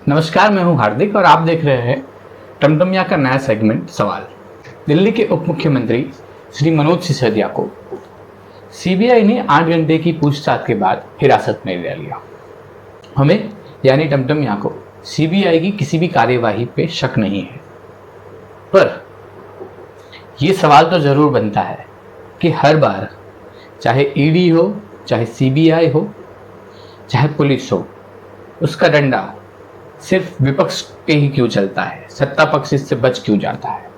नमस्कार, मैं हूं हार्दिक और आप देख रहे हैं टमटमिया का नया सेगमेंट सवाल। दिल्ली के उप मुख्यमंत्री श्री मनोज सिसोदिया को सीबीआई ने 8 घंटे की पूछताछ के बाद हिरासत में ले लिया। हमें यानी टमटमिया को सीबीआई की किसी भी कार्यवाही पे शक नहीं है, पर यह सवाल तो जरूर बनता है कि हर बार चाहे ईडी हो, चाहे सीबीआई हो, चाहे पुलिस हो, उसका डंडा सिर्फ विपक्ष पे ही क्यों चलता है, सत्ता पक्ष इससे बच क्यों जाता है।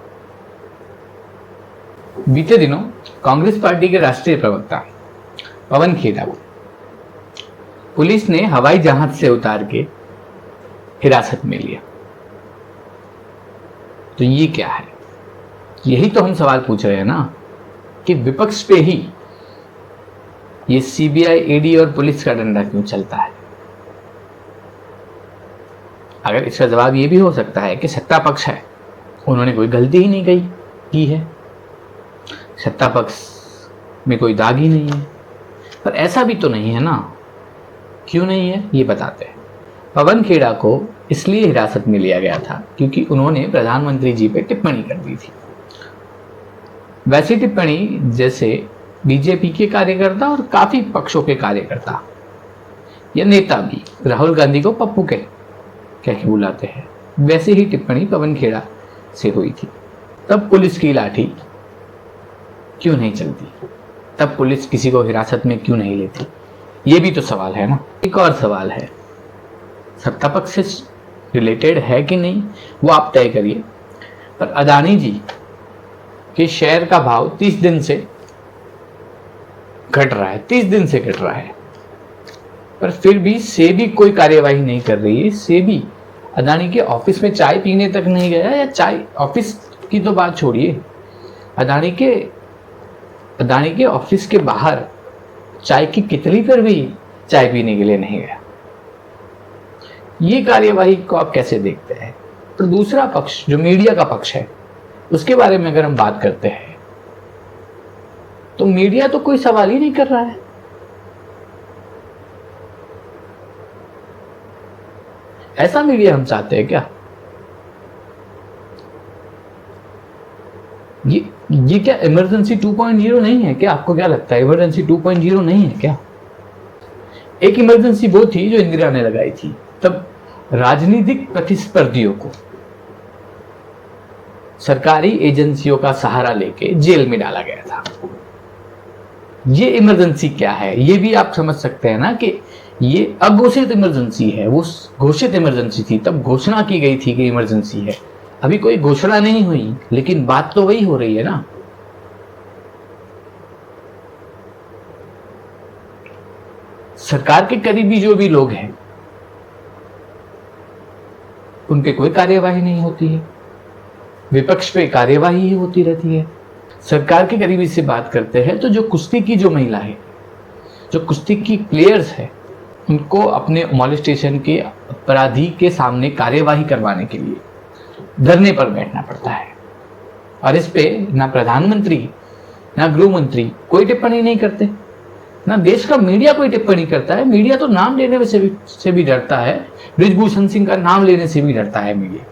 बीते दिनों कांग्रेस पार्टी के राष्ट्रीय प्रवक्ता पवन खेड़ा को पुलिस ने हवाई जहाज से उतार के हिरासत में लिया। तो ये क्या है? यही तो हम सवाल पूछ रहे हैं ना कि विपक्ष पे ही ये सीबीआई, ईडी और पुलिस का डंडा क्यों चलता है। अगर इसका जवाब ये भी हो सकता है कि सत्ता पक्ष है, उन्होंने कोई गलती ही नहीं की है, सत्ता पक्ष में कोई दाग ही नहीं है, पर ऐसा भी तो नहीं है ना। क्यों नहीं है ये बताते हैं। पवन खेड़ा को इसलिए हिरासत में लिया गया था क्योंकि उन्होंने प्रधानमंत्री जी पे टिप्पणी कर दी थी। वैसी टिप्पणी जैसे बीजेपी के कार्यकर्ता और काफी पक्षों के कार्यकर्ता या नेता भी राहुल गांधी को पप्पू के कह के बुलाते हैं, वैसे ही टिप्पणी पवन खेड़ा से हुई थी। तब पुलिस की लाठी क्यों नहीं चलती, तब पुलिस किसी को हिरासत में क्यों नहीं लेती, ये भी तो सवाल है ना। एक और सवाल है, सत्ता पक्ष से रिलेटेड है कि नहीं वो आप तय करिए, पर अदानी जी के शेयर का भाव 30 दिन से घट रहा है, 30 दिन से घट रहा है, पर फिर भी सेबी कोई कार्यवाही नहीं कर रही है। सेबी अदानी के ऑफिस में चाय पीने तक नहीं गया, या चाय ऑफिस की तो बात छोड़िए, अदानी के ऑफिस के बाहर चाय की कितली पर भी चाय पीने के लिए नहीं गया। ये कार्यवाही को आप कैसे देखते हैं? पर दूसरा पक्ष जो मीडिया का पक्ष है, उसके बारे में अगर हम बात करते हैं तो मीडिया तो कोई सवाल ही नहीं कर रहा है। ऐसा मीडिया हम चाहते हैं क्या? ये क्या इमरजेंसी 2.0 नहीं है क्या? आपको क्या लगता है, इमरजेंसी 2.0 नहीं है क्या? एक इमरजेंसी वो थी जो इंदिरा ने लगाई थी, तब राजनीतिक प्रतिस्पर्धियों को सरकारी एजेंसियों का सहारा लेके जेल में डाला गया था। ये इमरजेंसी क्या है, ये भी आप समझ सकते हैं ना कि ये अघोषित इमरजेंसी है। वो घोषित इमरजेंसी थी, तब घोषणा की गई थी कि इमरजेंसी है। अभी कोई घोषणा नहीं हुई, लेकिन बात तो वही हो रही है ना। सरकार के करीबी जो भी लोग हैं, उन पे कोई कार्यवाही नहीं होती है, विपक्ष पे कार्यवाही ही होती रहती है। सरकार के करीबी से बात करते हैं तो जो कुश्ती की जो महिला है, जो कुश्ती की प्लेयर्स है, उनको अपने मॉलेस्टेशन के अपराधी के सामने कार्यवाही करवाने के लिए धरने पर बैठना पड़ता है, और इस पे ना प्रधानमंत्री ना गृह मंत्री कोई टिप्पणी नहीं करते, ना देश का मीडिया कोई टिप्पणी करता है। मीडिया तो नाम लेने से भी डरता है, बृजभूषण सिंह का नाम लेने से भी डरता है मीडिया।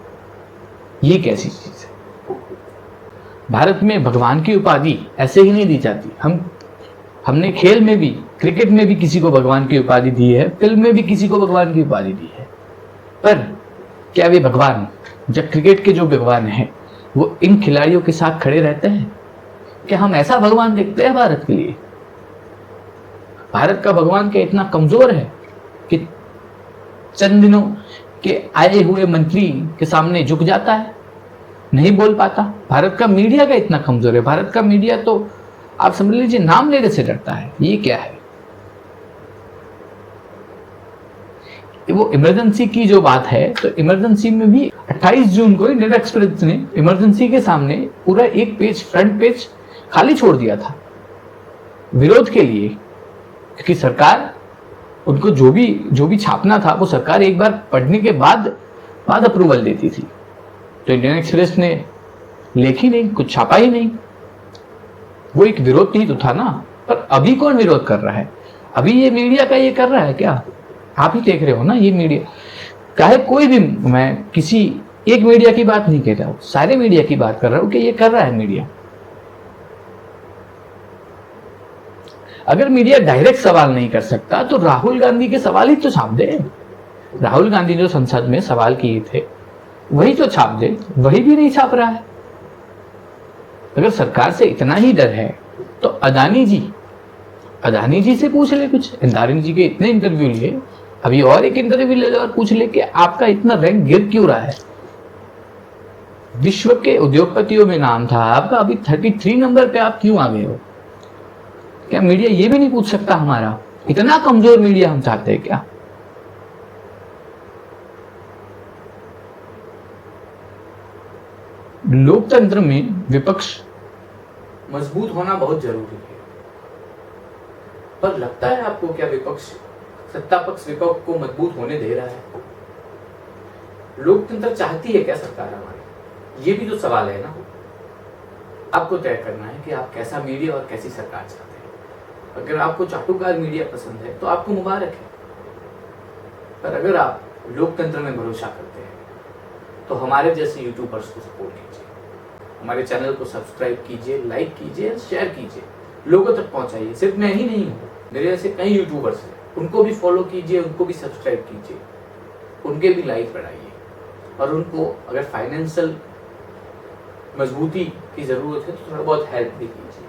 ये कैसी चीज है? भारत में भगवान की उपाधि ऐसे ही नहीं दी जाती। हमने खेल में भी, क्रिकेट में भी किसी को भगवान की उपाधि दी है, फिल्म में भी किसी को भगवान की उपाधि दी है, पर क्या वे भगवान, जब क्रिकेट के जो भगवान हैं, वो इन खिलाड़ियों के साथ खड़े रहते हैं? क्या हम ऐसा भगवान देखते हैं भारत के लिए? भारत का भगवान क्या इतना कमजोर है कि चंद दिनों के आए हुए मंत्री के सामने झुक जाता है, नहीं बोल पाता? भारत का मीडिया का इतना कमजोर है? भारत का मीडिया तो आप समझ लीजिए नाम लेने से डरता है। ये क्या है? वो इमरजेंसी की जो बात है, तो इमरजेंसी में भी 28 जून को इंडियन एक्सप्रेस ने इमरजेंसी के सामने पूरा एक पेज, फ्रंट पेज खाली छोड़ दिया था विरोध के लिए, क्योंकि सरकार उनको जो भी छापना था वो सरकार एक बार पढ़ने के बाद अप्रूवल देती थी। तो इंडियन एक्सप्रेस ने लिखी नहीं, कुछ छापा ही नहीं। वो एक विरोध ही तो था ना। पर अभी कौन विरोध कर रहा है? अभी ये मीडिया का ये कर रहा है क्या? आप ही देख रहे हो ना, ये मीडिया चाहे कोई भी, मैं किसी एक मीडिया की बात नहीं कह रहा हूं, सारे मीडिया की बात कर रहा हूं कि ये कर रहा है मीडिया। अगर मीडिया डायरेक्ट सवाल नहीं कर सकता तो राहुल गांधी के सवाल ही तो छाप दे। राहुल गांधी जो संसद में सवाल किए थे वही तो छाप दे, वही भी नहीं छाप रहा है। अगर सरकार से इतना ही डर है तो अदानी जी से पूछ ले कुछ। अदानी जी के इतने इंटरव्यू लिए, अभी और एक इंटरव्यू ले लो और पूछ ले कि आपका इतना रैंक गिर क्यों रहा है। विश्व के उद्योगपतियों में नाम था आपका, अभी 33 नंबर पे आप क्यों आ गए हो? क्या मीडिया ये भी नहीं पूछ सकता हमारा? इतना कमजोर मीडिया हम चाहते हैं क्या? लोकतंत्र में विपक्ष मजबूत होना बहुत जरूरी है, पर लगता है आपको क्या विपक्ष, सत्ता पक्ष विपक्ष को मजबूत होने दे रहा है? लोकतंत्र चाहती है क्या सरकार हमारी? ये भी तो सवाल है ना। आपको तय करना है कि आप कैसा मीडिया और कैसी सरकार चाहते हैं। अगर आपको चाटुकार मीडिया पसंद है तो आपको मुबारक है, पर अगर आप लोकतंत्र में भरोसा करते हैं तो हमारे जैसे यूट्यूबर्स को सपोर्ट कीजिए, हमारे चैनल को सब्सक्राइब कीजिए, लाइक कीजिए, शेयर कीजिए, लोगों तक पहुंचाइए। सिर्फ मैं ही नहीं हूँ, मेरे जैसे कई यूट्यूबर्स हैं, उनको भी फॉलो कीजिए, उनको भी सब्सक्राइब कीजिए, उनके भी लाइक बढ़ाइए, और उनको अगर फाइनेंशियल मजबूती की जरूरत है तो थोड़ा बहुत हेल्प भी कीजिए।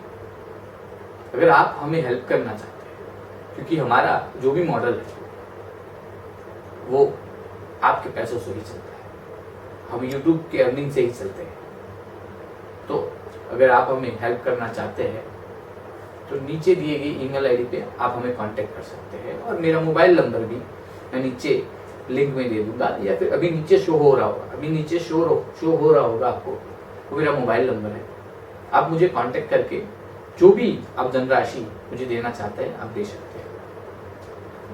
अगर आप हमें हेल्प करना चाहते हैं, क्योंकि हमारा जो भी मॉडल है वो आपके पैसों से ही चलता है, हम यूट्यूब के अर्निंग से ही चलते हैं, तो अगर आप हमें हेल्प करना चाहते हैं तो नीचे दिए गई ईमेल आईडी पे आप हमें कांटेक्ट कर सकते हैं, और मेरा मोबाइल नंबर भी मैं नीचे लिंक में दे दूंगा, या फिर अभी नीचे शो हो रहा होगा, अभी नीचे शो हो रहा होगा आपको, वो मेरा मोबाइल नंबर है। आप मुझे कांटेक्ट करके जो भी आप धनराशि मुझे देना चाहते हैं आप दे सकते हैं।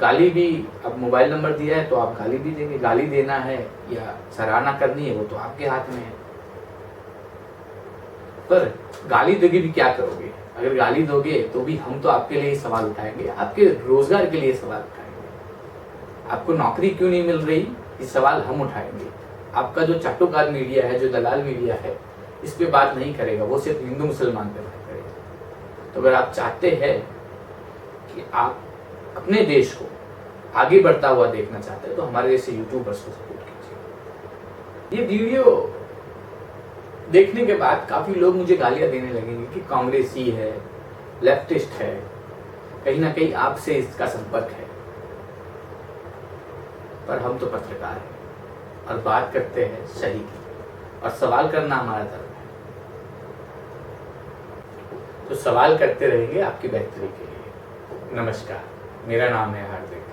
गाली भी, अब मोबाइल नंबर दिया है तो आप गाली भी देंगे, गाली देना है या सराहना करनी है वो तो आपके हाथ में है। पर गाली दोगे भी क्या करोगे? अगर गाली दोगे तो भी हम तो आपके लिए सवाल उठाएंगे, आपके रोजगार के लिए सवाल उठाएंगे। आपको नौकरी क्यों नहीं मिल रही, ये सवाल हम उठाएंगे। आपका जो चाटुकार मीडिया है, जो दलाल मीडिया है, इस पे बात नहीं करेगा, वो सिर्फ हिंदू मुसलमान पे बात करेगा। तो अगर आप चाहते हैं कि आप अपने देश को आगे बढ़ता हुआ देखना चाहते हैं तो हमारे जैसे यूट्यूबर्स को सपोर्ट कीजिए। ये वीडियो देखने के बाद काफी लोग मुझे गालियां देने लगेंगे कि कांग्रेसी है, लेफ्टिस्ट है, कहीं ना कहीं आपसे इसका संपर्क है, पर हम तो पत्रकार हैं और बात करते हैं सही की, और सवाल करना हमारा धर्म है। तो सवाल करते रहेंगे आपकी बेहतरी के लिए। नमस्कार, मेरा नाम है हार्दिक।